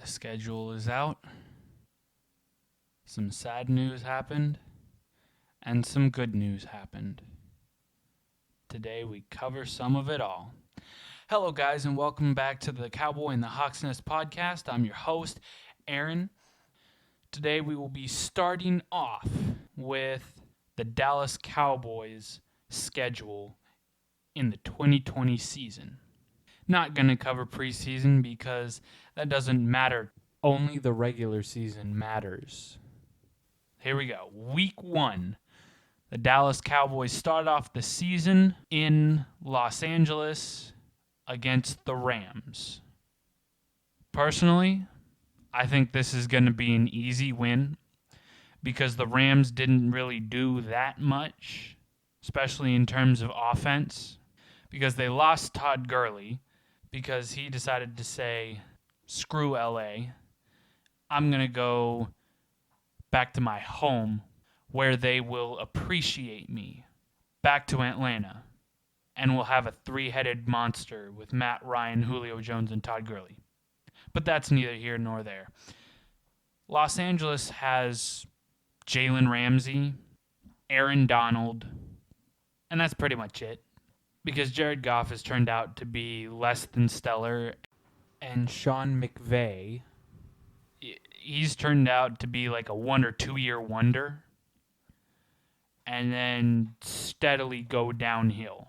The schedule is out. Some sad news happened, and some good news happened. Today we cover some of it all. Hello, guys, and welcome back to the Cowboy and the Hawks Nest podcast. I'm your host, Aaron. Today we will be starting off with the Dallas Cowboys schedule in the 2020 season. Not going to cover preseason because that doesn't matter. Only the regular season matters. Here we go. Week 1. The Dallas Cowboys start off the season in Los Angeles against the Rams. Personally, I think this is going to be an easy win because the Rams didn't really do that much, especially in terms of offense, because they lost Todd Gurley because he decided to say, screw LA, I'm going to go back to my home where they will appreciate me, back to Atlanta, and we'll have a three-headed monster with Matt Ryan, Julio Jones, and Todd Gurley. But that's neither here nor there. Los Angeles has Jalen Ramsey, Aaron Donald, and that's pretty much it. Because Jared Goff has turned out to be less than stellar, and Sean McVay, he's turned out to be like a 1 or 2 year wonder, and then steadily go downhill.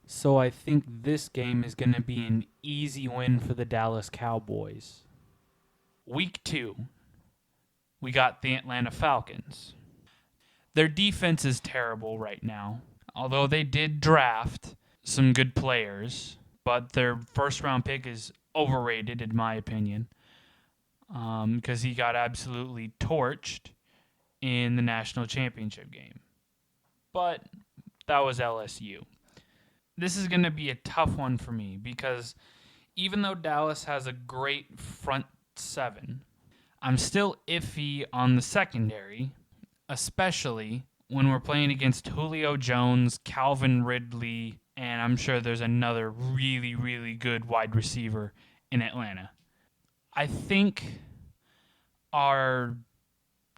So I think this game is going to be an easy win for the Dallas Cowboys. Week 2, we got the Atlanta Falcons. Their defense is terrible right now. Although they did draft some good players, but their first-round pick is overrated, in my opinion, because he got absolutely torched in the national championship game. But that was LSU. This is going to be a tough one for me because even though Dallas has a great front seven, I'm still iffy on the secondary, especially when we're playing against Julio Jones, Calvin Ridley, and I'm sure there's another really, really good wide receiver in Atlanta. I think our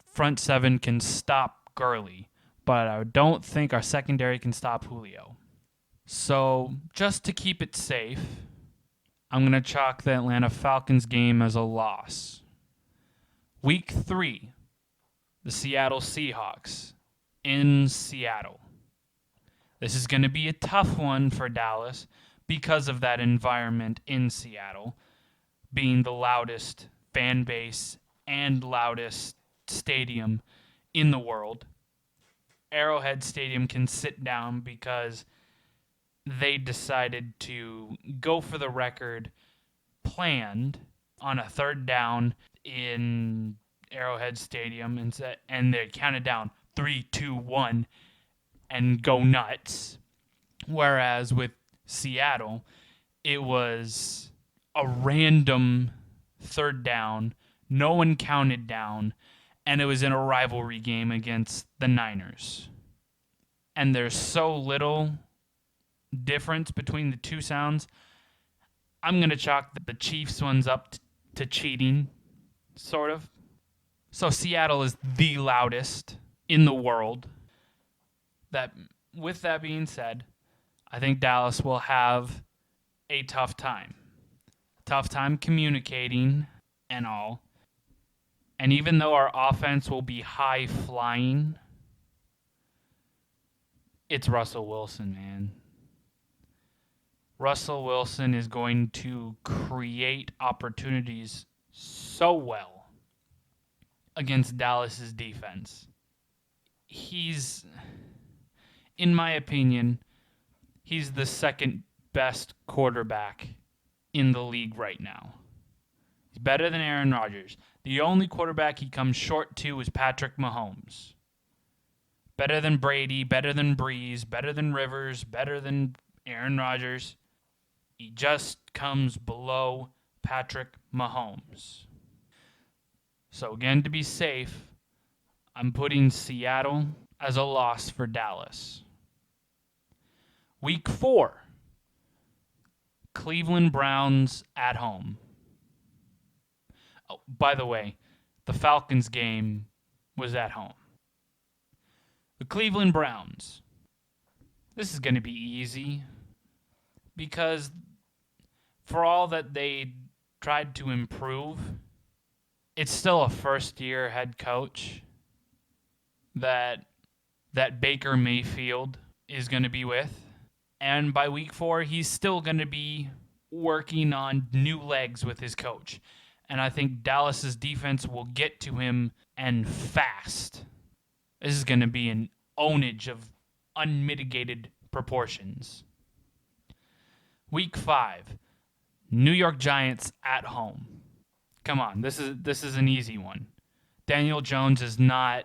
front seven can stop Gurley, but I don't think our secondary can stop Julio. So just to keep it safe, I'm going to chalk the Atlanta Falcons game as a loss. Week 3, the Seattle Seahawks in Seattle. This is going to be a tough one for Dallas because of that environment in Seattle being the loudest fan base and loudest stadium in the world. Arrowhead Stadium can sit down because they decided to go for the record planned on a third down in Arrowhead Stadium and they counted down 3, 2, 1, and go nuts. Whereas with Seattle, it was a random third down, no one counted down, and it was in a rivalry game against the Niners. And there's so little difference between the two sounds, I'm going to chalk the Chiefs ones up to cheating, sort of. So Seattle is the loudest in the world. With that being said, I think Dallas will have a tough time. Tough time communicating and all. And even though our offense will be high flying, it's Russell Wilson, man. Russell Wilson is going to create opportunities so well against Dallas's defense. In my opinion, he's the second best quarterback in the league right now. He's better than Aaron Rodgers. The only quarterback he comes short to is Patrick Mahomes. Better than Brady, better than Breeze, better than Rivers, better than Aaron Rodgers. He just comes below Patrick Mahomes. So again, to be safe, I'm putting Seattle as a loss for Dallas. Week 4, Cleveland Browns at home. Oh, by the way, the Falcons game was at home. The Cleveland Browns. This is going to be easy because for all that they tried to improve, it's still a first-year head coach that Baker Mayfield is going to be with. And by week 4, he's still going to be working on new legs with his coach. And I think Dallas's defense will get to him and fast. This is going to be an ownage of unmitigated proportions. Week 5, New York Giants at home. Come on, this is an easy one. Daniel Jones is not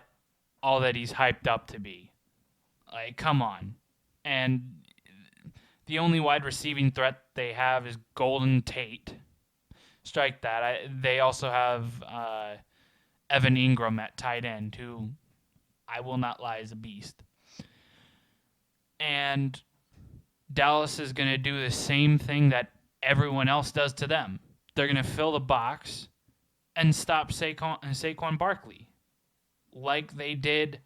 all that he's hyped up to be. Like, come on. And the only wide receiving threat they have is Golden Tate. Strike that. They also have Evan Ingram at tight end, who I will not lie is a beast. And Dallas is going to do the same thing that everyone else does to them. They're going to fill the box and stop Saquon Barkley, like they did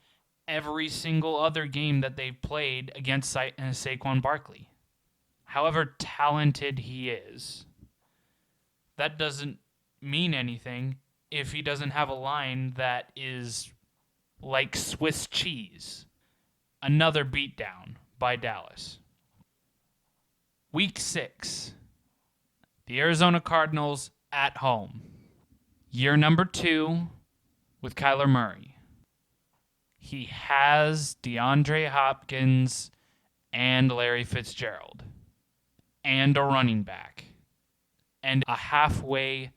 every single other game that they've played against Saquon Barkley. However talented he is, that doesn't mean anything if he doesn't have a line that is like Swiss cheese. Another beatdown by Dallas. Week 6, the Arizona Cardinals at home. Year number 2 with Kyler Murray. He has DeAndre Hopkins and Larry Fitzgerald and a running back and a halfway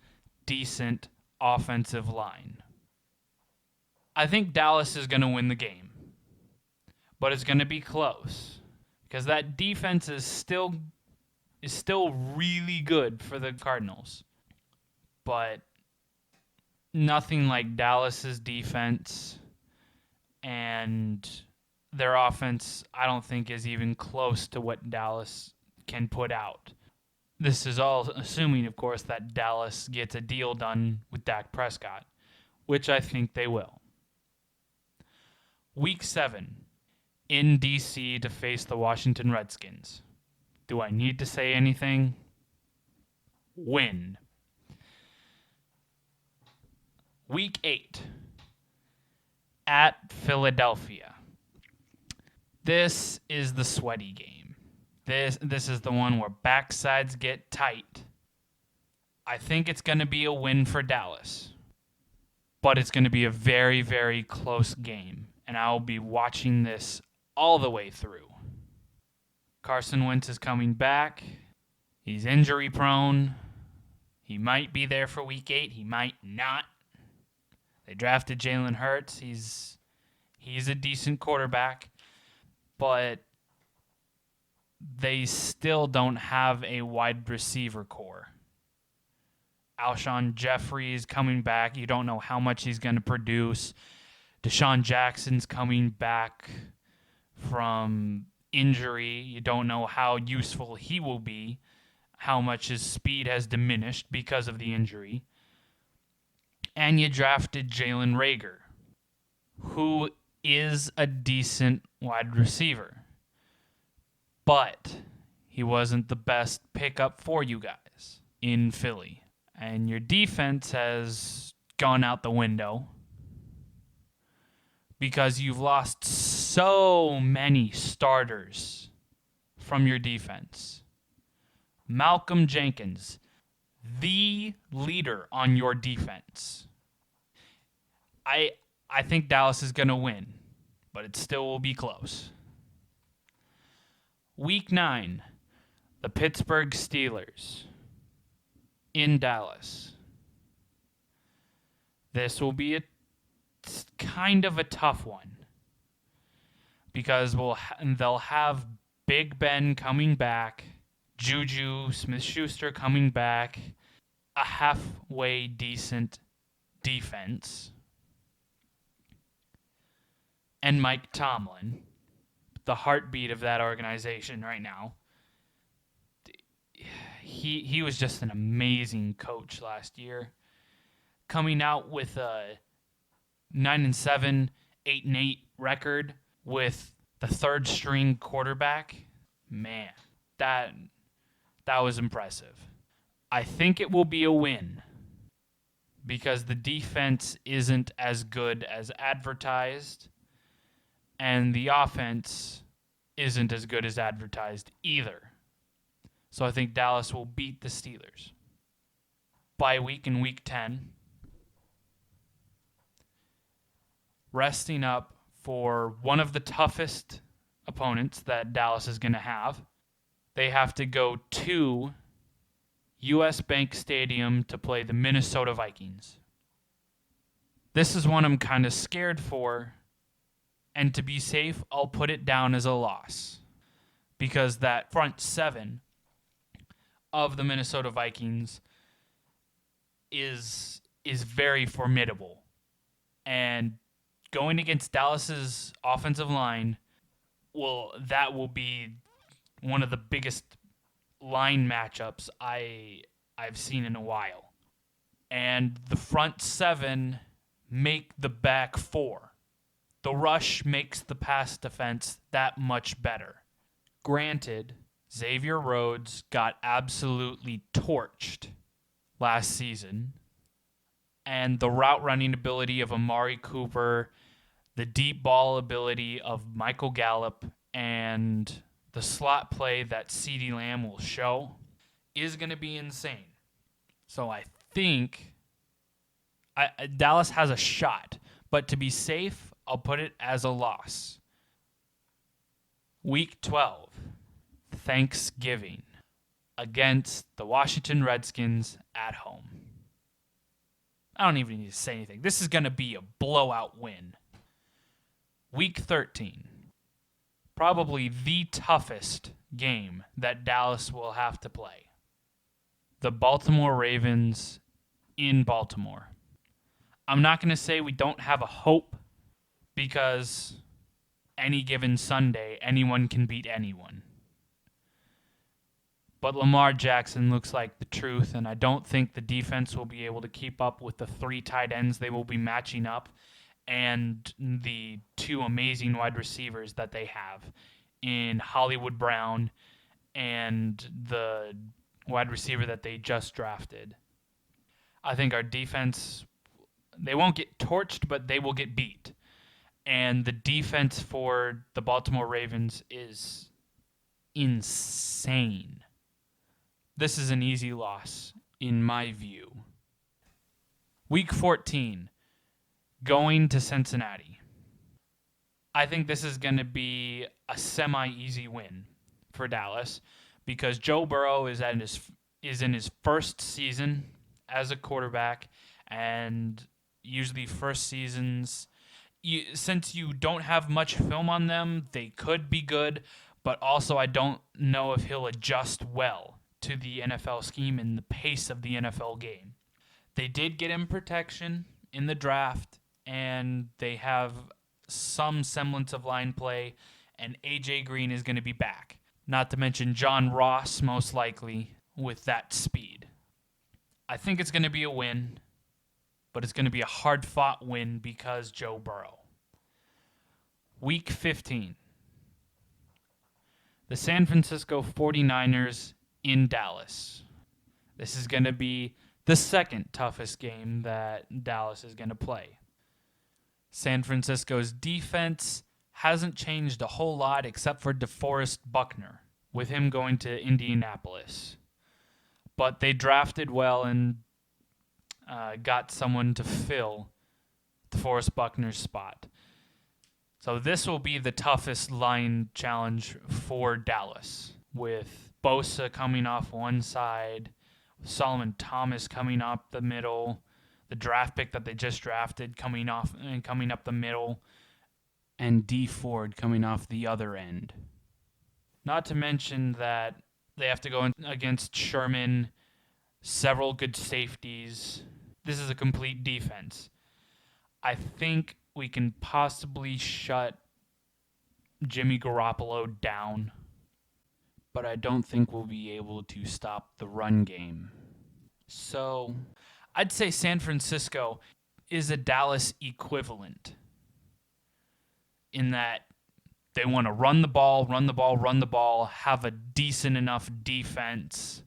decent offensive line. I think Dallas is going to win the game, but it's going to be close because that defense is still really good for the Cardinals, but nothing like Dallas's defense, and their offense I don't think is even close to what Dallas can put out. This is all assuming, of course, that Dallas gets a deal done with Dak Prescott, which I think they will. Week 7, in D.C. to face the Washington Redskins. Do I need to say anything? Win. Week 8, at Philadelphia. This is the sweaty game. This is the one where backsides get tight. I think it's going to be a win for Dallas, but it's going to be a very, very close game, and I'll be watching this all the way through. Carson Wentz is coming back. He's injury prone. He might be there for week 8. He might not. They drafted Jalen Hurts. He's a decent quarterback, but they still don't have a wide receiver core. Alshon Jeffrey's coming back. You don't know how much he's going to produce. Deshaun Jackson's coming back from injury. You don't know how useful he will be, how much his speed has diminished because of the injury. And you drafted Jalen Reagor, who is a decent wide receiver. But he wasn't the best pickup for you guys in Philly. And your defense has gone out the window because you've lost so many starters from your defense. Malcolm Jenkins, the leader on your defense. I think Dallas is going to win, but it still will be close. Week 9, the Pittsburgh Steelers in Dallas. This will be kind of a tough one because they'll have Big Ben coming back, Juju Smith-Schuster coming back, a halfway decent defense, and Mike Tomlin, the heartbeat of that organization right now. He was just an amazing coach last year. coming out with a 9-7, 8-8 record with the third string quarterback, man, that was impressive. I think it will be a win because the defense isn't as good as advertised, and the offense isn't as good as advertised either. So I think Dallas will beat the Steelers. Bye week in week 10. Resting up for one of the toughest opponents that Dallas is going to have. They have to go to U.S. Bank Stadium to play the Minnesota Vikings. This is one I'm kind of scared for, and to be safe, I'll put it down as a loss because that front seven of the Minnesota Vikings is very formidable. And going against Dallas's offensive line, that will be one of the biggest line matchups I've seen in a while. And the front seven make the back four. The rush makes the pass defense that much better. Granted, Xavier Rhodes got absolutely torched last season, and the route running ability of Amari Cooper, the deep ball ability of Michael Gallup, and the slot play that CeeDee Lamb will show is going to be insane. So I think Dallas has a shot, but to be safe, I'll put it as a loss. Week 12, Thanksgiving, against the Washington Redskins at home. I don't even need to say anything. This is going to be a blowout win. Week 13, probably the toughest game that Dallas will have to play. The Baltimore Ravens in Baltimore. I'm not going to say we don't have a hope because any given Sunday, anyone can beat anyone. But Lamar Jackson looks like the truth, and I don't think the defense will be able to keep up with the three tight ends they will be matching up and the two amazing wide receivers that they have in Hollywood Brown and the wide receiver that they just drafted. I think our defense, they won't get torched, but they will get beat. And the defense for the Baltimore Ravens is insane. This is an easy loss, in my view. Week 14, going to Cincinnati. I think this is going to be a semi-easy win for Dallas because Joe Burrow is in his first season as a quarterback, and usually first seasons, since you don't have much film on them, they could be good, but also I don't know if he'll adjust well to the NFL scheme and the pace of the NFL game. They did get him protection in the draft, and they have some semblance of line play, and A.J. Green is going to be back. Not to mention John Ross, most likely, with that speed. I think it's going to be a win, but it's going to be a hard-fought win because Joe Burrow. Week 15. The San Francisco 49ers in Dallas. This is going to be the second toughest game that Dallas is going to play. San Francisco's defense hasn't changed a whole lot except for DeForest Buckner, with him going to Indianapolis. But they drafted well and got someone to fill DeForest Buckner's spot. So this will be the toughest line challenge for Dallas, with Bosa coming off one side, Solomon Thomas coming up the middle, the draft pick that they just drafted coming up the middle, and Dee Ford coming off the other end. Not to mention that they have to go against Sherman, several good safeties. This is a complete defense. I think we can possibly shut Jimmy Garoppolo down, but I don't think we'll be able to stop the run game. So I'd say San Francisco is a Dallas equivalent in that they want to run the ball, have a decent enough defense,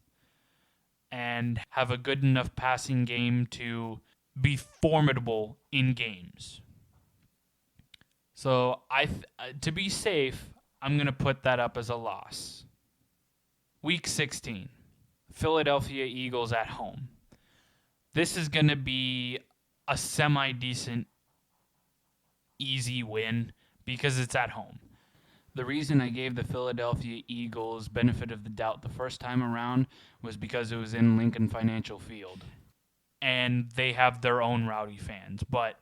and have a good enough passing game to be formidable in games. So to be safe, I'm going to put that up as a loss. Week 16, Philadelphia Eagles at home. This is going to be a semi-decent, easy win because it's at home. The reason I gave the Philadelphia Eagles benefit of the doubt the first time around was because it was in Lincoln Financial Field. And they have their own rowdy fans. But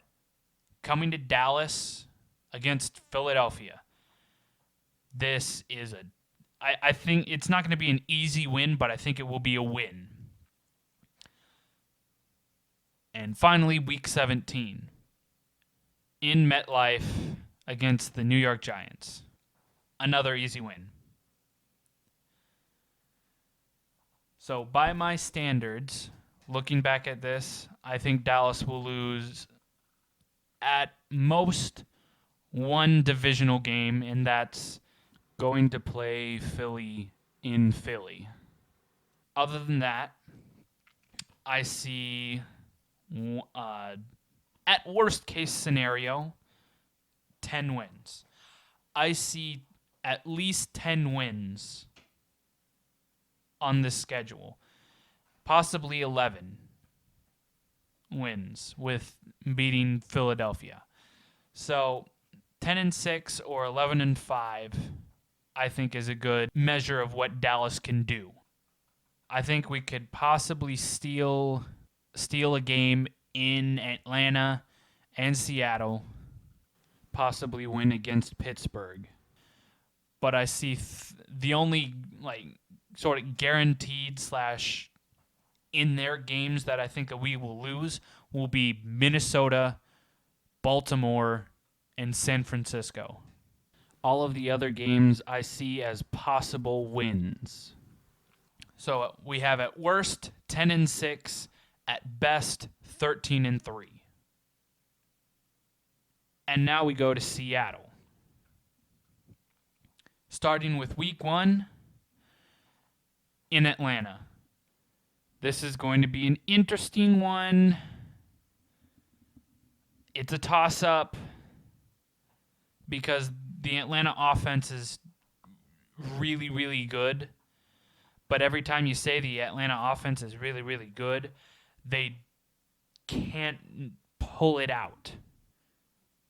coming to Dallas against Philadelphia, this is I think it's not going to be an easy win, but I think it will be a win. And finally, Week 17 in MetLife against the New York Giants. Another easy win. So by my standards, looking back at this, I think Dallas will lose at most one divisional game, and that's going to play Philly in Philly. Other than that, I see, at worst case scenario, 10 wins. I see at least 10 wins on this schedule. Possibly 11 wins with beating Philadelphia. So 10-6 or 11-5, I think is a good measure of what Dallas can do. I think we could possibly steal a game in Atlanta and Seattle, possibly win against Pittsburgh. But I see the only sort of guaranteed / in their games that I think that we will lose will be Minnesota, Baltimore, and San Francisco. All of the other games I see as possible wins. So we have at worst 10-6, at best 13-3. And now we go to Seattle. Starting with Week 1 in Atlanta. This is going to be an interesting one. It's a toss-up because the Atlanta offense is really, really good. But every time you say the Atlanta offense is really, really good, they can't pull it out.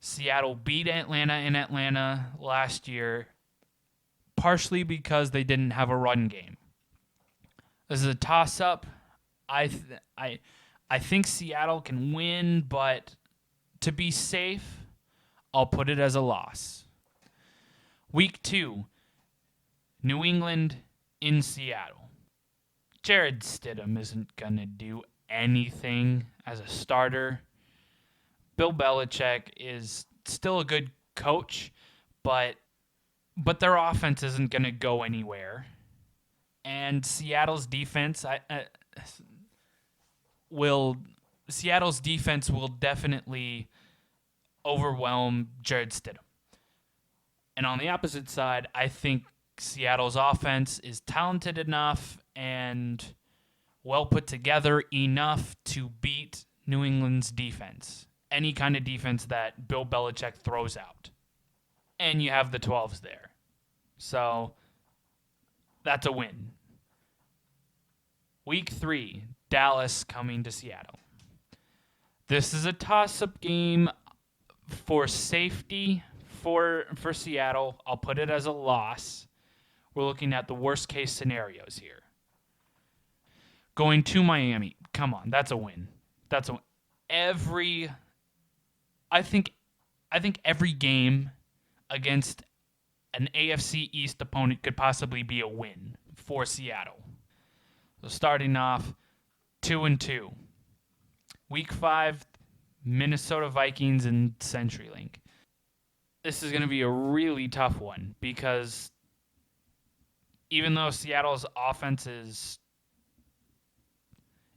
Seattle beat Atlanta in Atlanta last year, partially because they didn't have a run game. This is a toss-up. I think Seattle can win, but to be safe, I'll put it as a loss. Week 2, New England in Seattle. Jared Stidham isn't going to do anything as a starter. Bill Belichick is still a good coach, but their offense isn't going to go anywhere. And Seattle's defense will definitely overwhelm Jared Stidham. And on the opposite side, I think Seattle's offense is talented enough and well put together enough to beat New England's defense. Any kind of defense that Bill Belichick throws out. And you have the 12s there. So that's a win. Week 3, Dallas coming to Seattle. This is a toss-up game for safety for Seattle. I'll put it as a loss. We're looking at the worst-case scenarios here. Going to Miami. Come on, that's a win. That's a win. I think every game against an AFC East opponent could possibly be a win for Seattle. So starting off 2-2. Week 5, Minnesota Vikings and CenturyLink. This is going to be a really tough one because even though Seattle's offense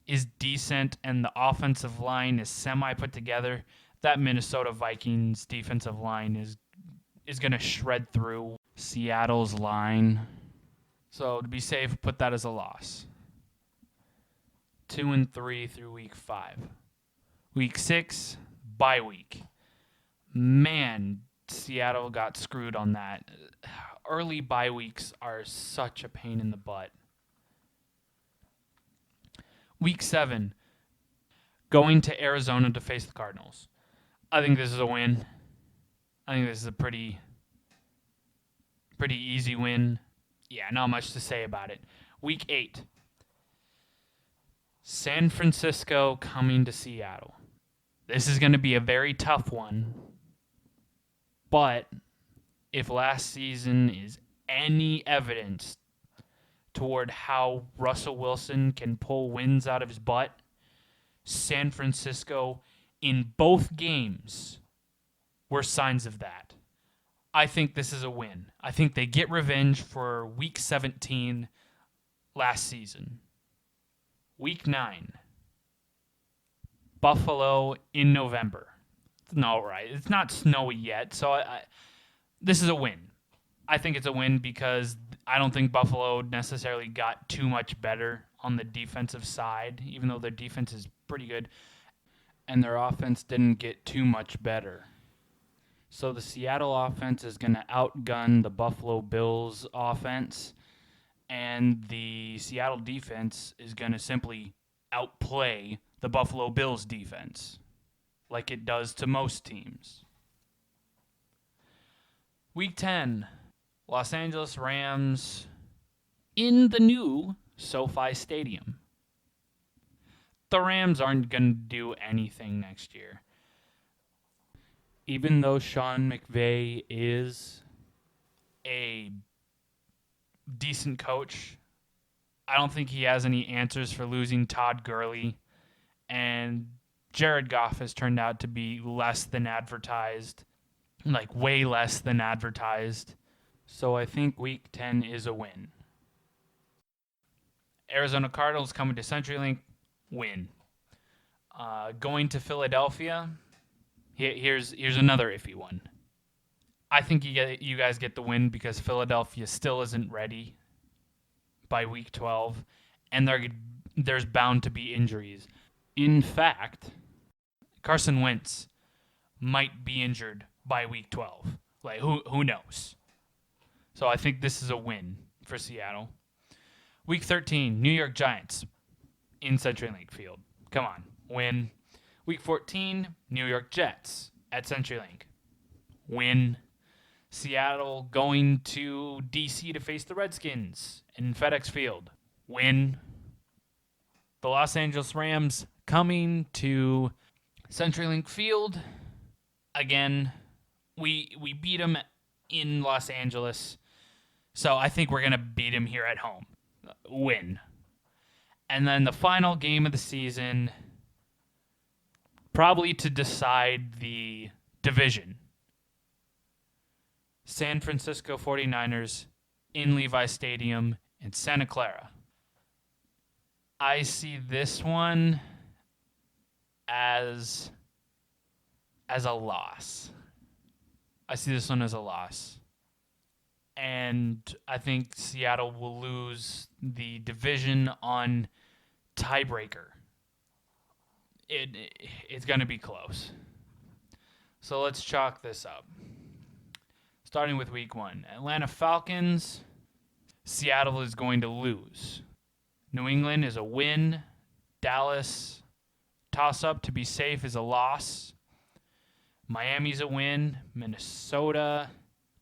is decent and the offensive line is semi put together, that Minnesota Vikings defensive line is going to shred through Seattle's line. So to be safe, put that as a loss. 2-3 through week 5. Week 6, bye week. Man, Seattle got screwed on that. Early bye weeks are such a pain in the butt. Week 7, going to Arizona to face the Cardinals. I think this is a win. I think this is a pretty easy win. Yeah, not much to say about it. Week 8, San Francisco coming to Seattle. This is going to be a very tough one. But if last season is any evidence toward how Russell Wilson can pull wins out of his butt, San Francisco in both games were signs of that. I think this is a win. I think they get revenge for Week 17 last season. Week 9, Buffalo in November. No, right. It's not snowy yet, so this is a win. I think it's a win because I don't think Buffalo necessarily got too much better on the defensive side, even though their defense is pretty good, and their offense didn't get too much better. So the Seattle offense is going to outgun the Buffalo Bills offense, and the Seattle defense is going to simply outplay the Buffalo Bills defense, like it does to most teams. Week 10, Los Angeles Rams in the new SoFi Stadium. The Rams aren't going to do anything next year. Even though Sean McVay is a decent coach, I don't think he has any answers for losing Todd Gurley. And Jared Goff has turned out to be less than advertised, like way less than advertised. So I think Week 10 is a win. Arizona Cardinals coming to CenturyLink, win. Going to Philadelphia, here's another iffy one. I think you guys get the win because Philadelphia still isn't ready by Week 12, and there's bound to be injuries. In fact, Carson Wentz might be injured by Week 12. Like, who knows? So I think this is a win for Seattle. Week 13, New York Giants in CenturyLink Field. Come on, win. Week 14, New York Jets at CenturyLink. Win. Seattle going to D.C. to face the Redskins in FedEx Field. Win. The Los Angeles Rams coming to CenturyLink Field. Again, we beat them in Los Angeles, so I think we're going to beat them here at home. Win. And then the final game of the season, probably to decide the division. San Francisco 49ers in Levi Stadium in Santa Clara. I see this one as a loss. I see this one as a loss. And I think Seattle will lose the division on tiebreaker. It's going to be close. So let's chalk this up. Starting with week 1. Atlanta Falcons. Seattle is going to lose. New England is a win. Dallas, toss-up to be safe, is a loss. Miami's a win. Minnesota,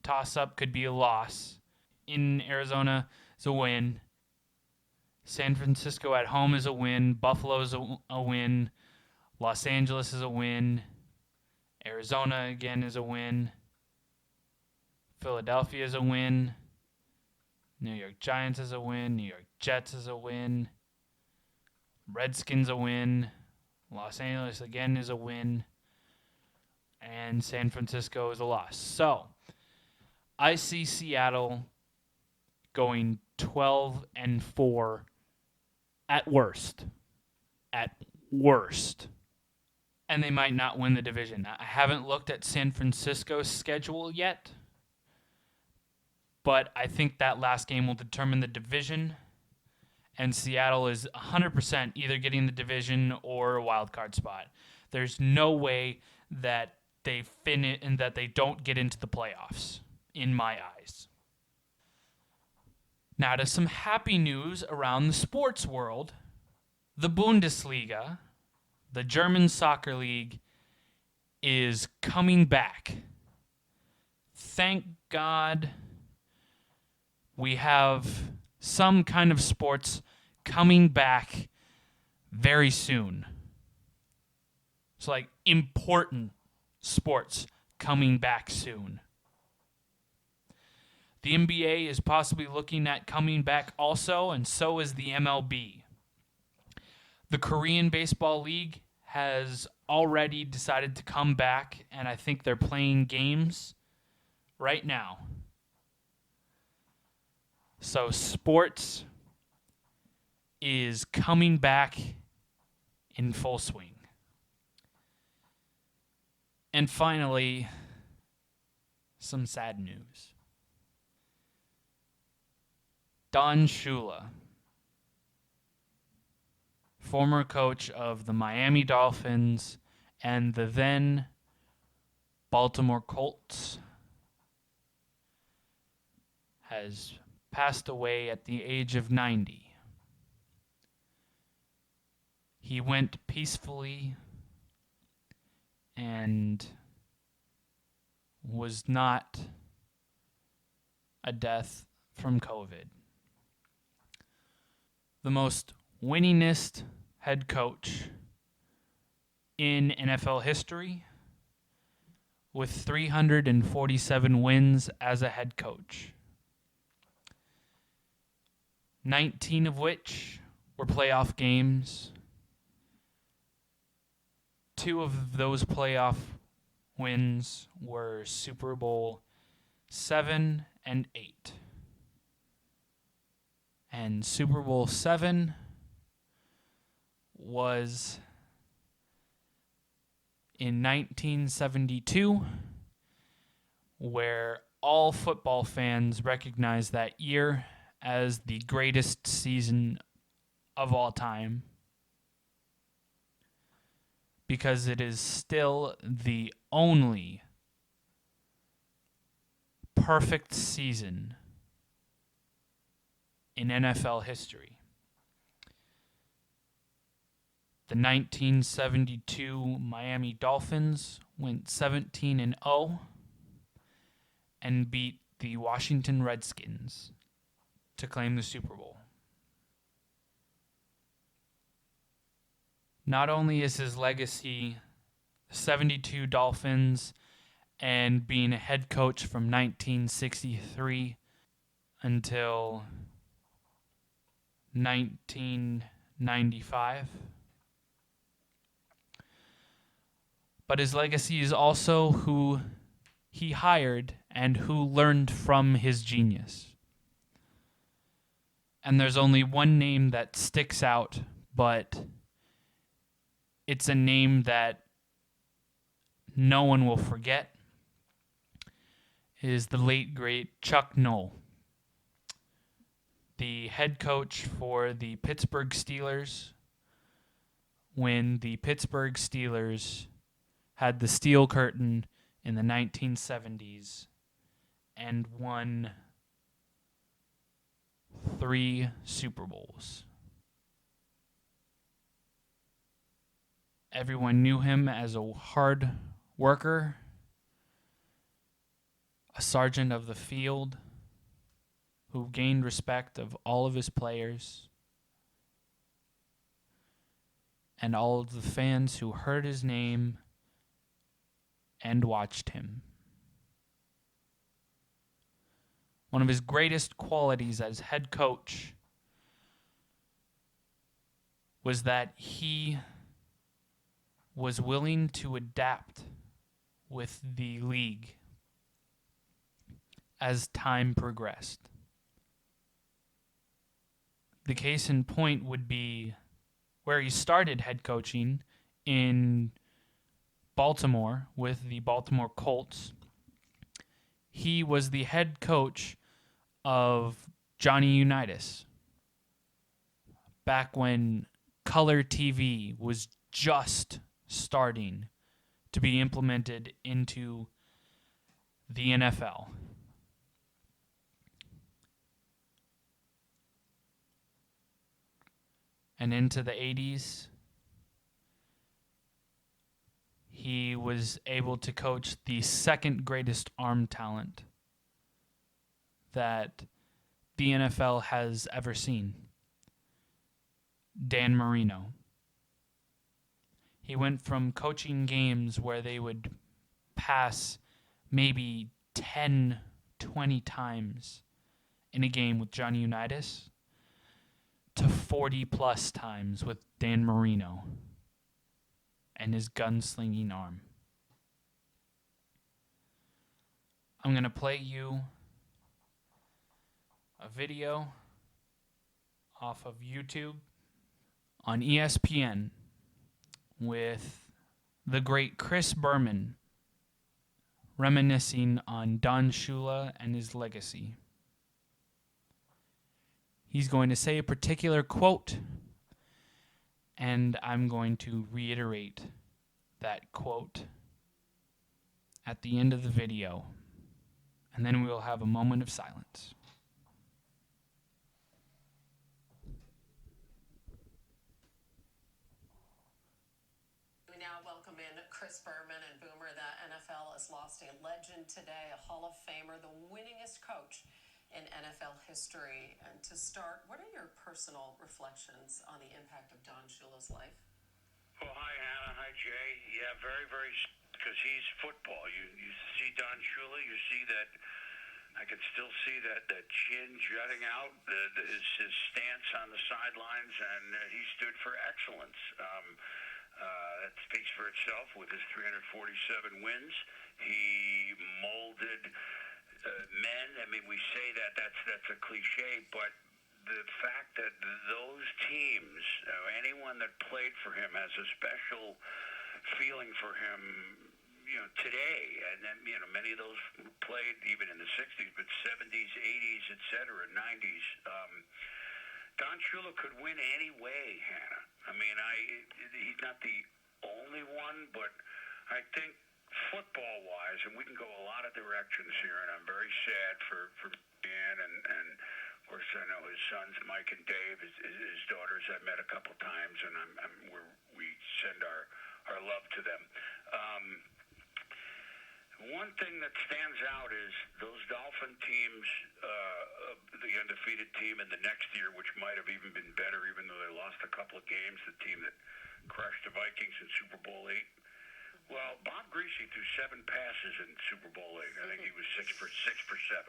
toss-up could be a loss. In Arizona is a win. San Francisco at home is a win. Buffalo is a win. Los Angeles is a win. Arizona, again, is a win. Philadelphia is a win. New York Giants is a win. New York Jets is a win. Redskins a win. Los Angeles, again, is a win. And San Francisco is a loss. So, I see Seattle going 12-4 at worst. at worst. And they might not win the division. I haven't looked at San Francisco's schedule yet, but I think that last game will determine the division. And Seattle is 100% either getting the division or a wild card spot. There's no way that they finish and that they don't get into the playoffs, in my eyes. Now to some happy news around the sports world. The Bundesliga, the German soccer league, is coming back. Thank God we have some kind of sports coming back very soon. It's like important sports coming back soon. The NBA is possibly looking at coming back also, and so is the MLB. The Korean Baseball League has already decided to come back, and I think they're playing games right now. So sports is coming back in full swing. And finally, some sad news. Don Shula, former coach of the Miami Dolphins and the then Baltimore Colts, has passed away at the age of 90. He went peacefully and was not a death from COVID. The most winningest head coach in NFL history, with 347 wins as a head coach. 19 of which were playoff games. 2 of those playoff wins were Super Bowl 7 and 8. And Super Bowl 7 was in 1972, where all football fans recognized that year as the greatest season of all time, because it is still the only perfect season in NFL history. The 1972 Miami Dolphins went 17-0 and beat the Washington Redskins to claim the Super Bowl. Not only is his legacy 72 Dolphins and being a head coach from 1963 until 1995, but his legacy is also who he hired and who learned from his genius. And there's only one name that sticks out, but it's a name that no one will forget. It is the late, great Chuck Noll, the head coach for the Pittsburgh Steelers when the Pittsburgh Steelers had the Steel Curtain in the 1970s and won 3 Super Bowls. Everyone knew him as a hard worker, a sergeant of the field who gained respect of all of his players and all of the fans who heard his name and watched him. One of his greatest qualities as head coach was that he was willing to adapt with the league as time progressed. The case in point would be where he started head coaching in Baltimore with the Baltimore Colts. He was the head coach of Johnny Unitas back when color TV was just starting to be implemented into the NFL. And into the 80s, he was able to coach the second greatest arm talent that the NFL has ever seen, Dan Marino. He went from coaching games where they would pass maybe 10, 20 times in a game with Johnny Unitas to 40 plus times with Dan Marino and his gunslinging arm. I'm going to play you a video off of YouTube on ESPN with the great Chris Berman reminiscing on Don Shula and his legacy. He's going to say a particular quote, and I'm going to reiterate that quote at the end of the video, and then we'll have a moment of silence. We now welcome in Chris Berman and Boomer. The NFL has lost a legend today, a Hall of Famer, the winningest coach in NFL history. And to start, what are your personal reflections on the impact of Don Shula's life? Well, hi, Hannah. Hi, Jay. Yeah, very, very, because he's football. You see Don Shula, you see that, I can still see that chin jutting out, his stance on the sidelines, and he stood for excellence. That speaks for itself with his 347 wins. He molded men. I mean, we say that's a cliche, but the fact that those teams, anyone that played for him has a special feeling for him, today. And then, many of those played even in the 60s, but 70s, 80s, etc., 90s. Don Shula could win any way, Hannah. I mean, he's not the only one, but I think football-wise, and we can go a lot of directions here, and I'm very sad for Dan, and of course I know his sons, Mike and Dave, his daughters I've met a couple times, and we send our love to them. One thing that stands out is those Dolphin teams, the undefeated team in the next year, which might have even been better, even though they lost a couple of games, the team that crushed the Vikings in Super Bowl 8. Well, Bob Greasy threw 7 passes in Super Bowl 8. I think he was 6 for 7.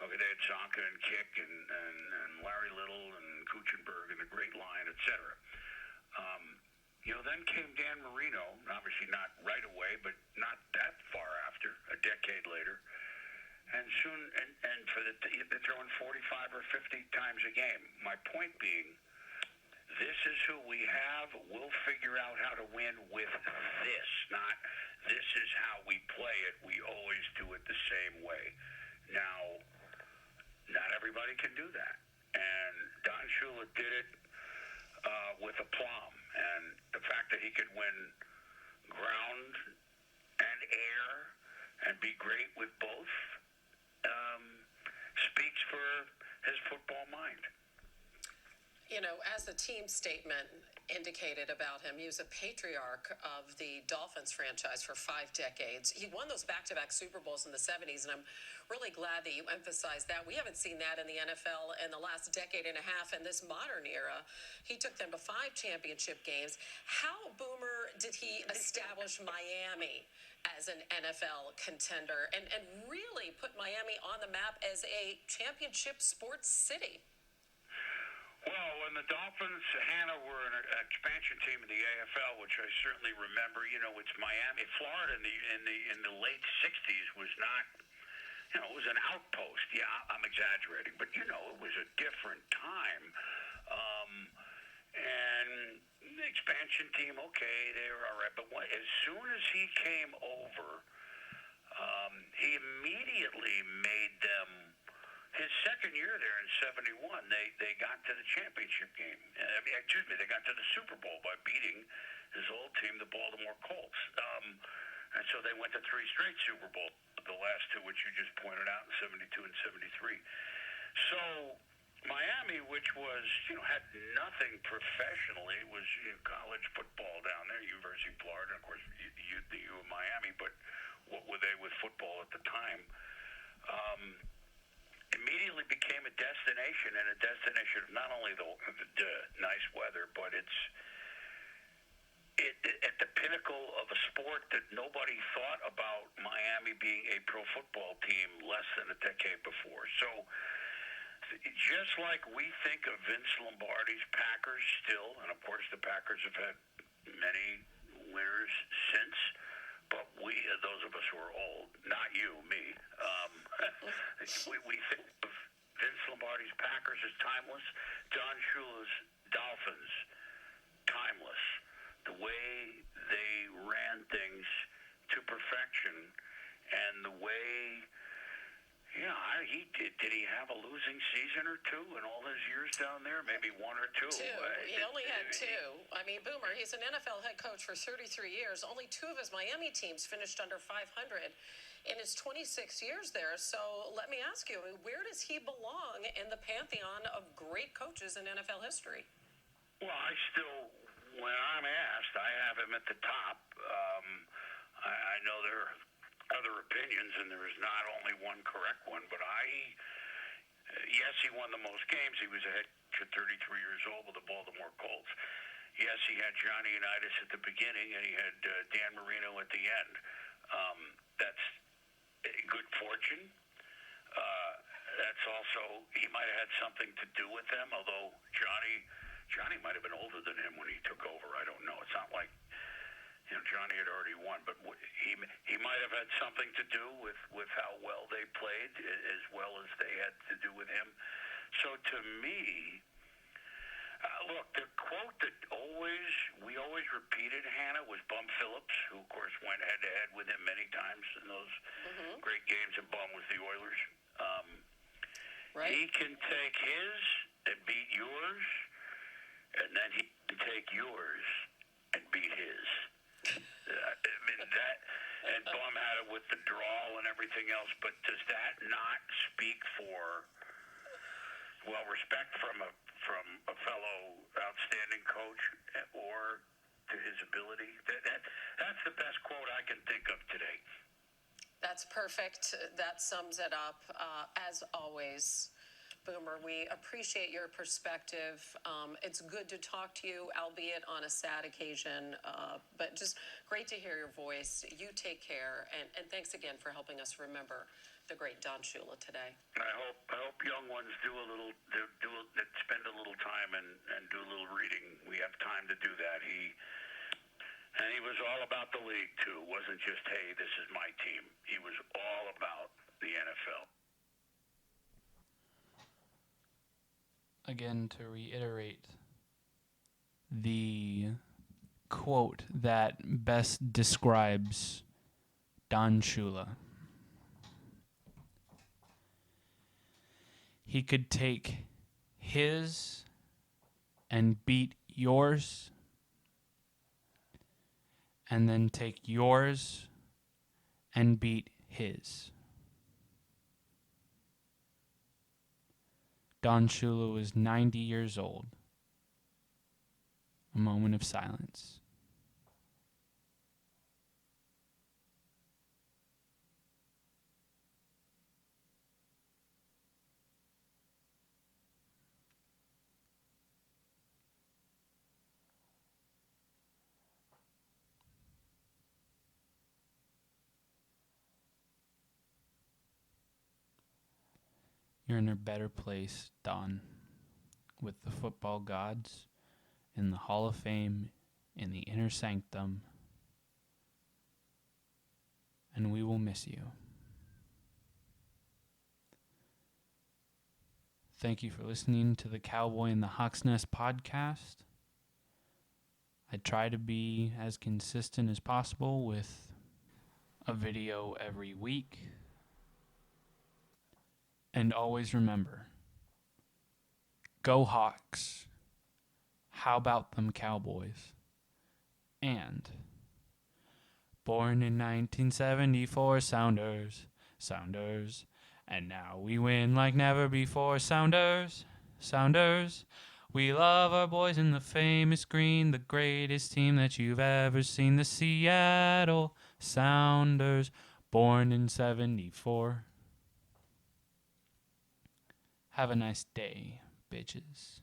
Okay, they had Zonka and Kick and Larry Little and Kuchenberg and the great line, etc. Then came Dan Marino, obviously not right away, but not that far after, a decade later. And soon, and for they're throwing 45 or 50 times a game. My point being, this is who we have. We'll figure out how to win with this, not this is how we play it. We always do it the same way. Now, not everybody can do that. And Don Shula did it with aplomb. And the fact that he could win ground and air and be great with both speaks for his football mind. As the team statement indicated about him, he was a patriarch of the Dolphins franchise for 5 decades. He won those back-to-back Super Bowls in the 70s, and I'm really glad that you emphasized that. We haven't seen that in the NFL in the last decade and a half. In this modern era, he took them to 5 championship games. How, Boomer, did he establish Miami as an NFL contender and really put Miami on the map as a championship sports city? Well, when the Dolphins, Hannah, were an expansion team in the AFL, which I certainly remember, it's Miami, Florida in the late '60s was not, it was an outpost. Yeah, I'm exaggerating, but it was a different time. And expansion team. Okay, they were all right. But as soon as he came over, he immediately made them. His second year there in '71, they got to the championship game. They got to the Super Bowl by beating his old team, the Baltimore Colts. And so they went to 3 straight Super Bowls, the last 2 which you just pointed out in '72 and '73. So Miami, which was, had nothing professionally, was college football down there, University of Florida, and of course the U of Miami, but what were they with football at the time? Immediately became a destination, and a destination of not only the nice weather, but it's at the pinnacle of a sport that nobody thought about Miami being a pro football team less than a decade before. So just like we think of Vince Lombardi's Packers still, and of course the Packers have had many winners since, but those of us who are old, not you, me, we think of Vince Lombardi's Packers as timeless, Don Shula's Dolphins, timeless. The way they ran things to perfection, and the way, did he have a losing season or 2 in all his years down there? Maybe 1 or 2. 2. He only had 2. I mean, Boomer, he's an NFL head coach for 33 years. Only 2 of his Miami teams finished under 500 in his 26 years there. So let me ask you, where does he belong in the pantheon of great coaches in NFL history? Well, when I'm asked, I have him at the top. I know there are other opinions, and there is not only one correct one, but yes, he won the most games. He was a head coach at 33 years old with the Baltimore Colts. Yes, he had Johnny Unitas at the beginning, and he had Dan Marino at the end. That's good fortune. That's also, he might have had something to do with them, although Johnny might have been older than him when he took over. I don't know. It's not like Johnny had already won, but he might have had something to do with how well they played, as well as they had to do with him. So to me, look, the quote that we always repeated, Hannah, was Bum Phillips, who of course went head to head with him many times in those great games, and Bum was the Oilers. Right. He can take his and beat yours, and then he can take yours and beat his. And Bum had it with the draw and everything else, but does that not speak for, respect from a fellow outstanding coach, or to his ability? That's the best quote I can think of today. That's perfect. That sums it up. As always, Boomer, we appreciate your perspective. It's good to talk to you, albeit on a sad occasion, but just great to hear your voice. You take care, and thanks again for helping us remember the great Don Shula today. I hope young ones spend a little time and do a little reading. We have time to do that. And he was all about the league, too. It wasn't just, hey, this is my team. He was all about the NFL. Again, to reiterate, the quote that best describes Don Shula. He could take his and beat yours, and then take yours and beat his. Don Shula was 90 years old. A moment of silence. You're in a better place, Don, with the football gods, in the Hall of Fame, in the inner sanctum, and we will miss you. Thank you for listening to the Cowboy and the Hawk's Nest podcast. I try to be as consistent as possible with a video every week. And always remember, go Hawks. How about them Cowboys? And born in 1974, Sounders. And now we win like never before, Sounders. We love our boys in the famous green, the greatest team that you've ever seen, the Seattle Sounders, born in 74. Have a nice day, bitches.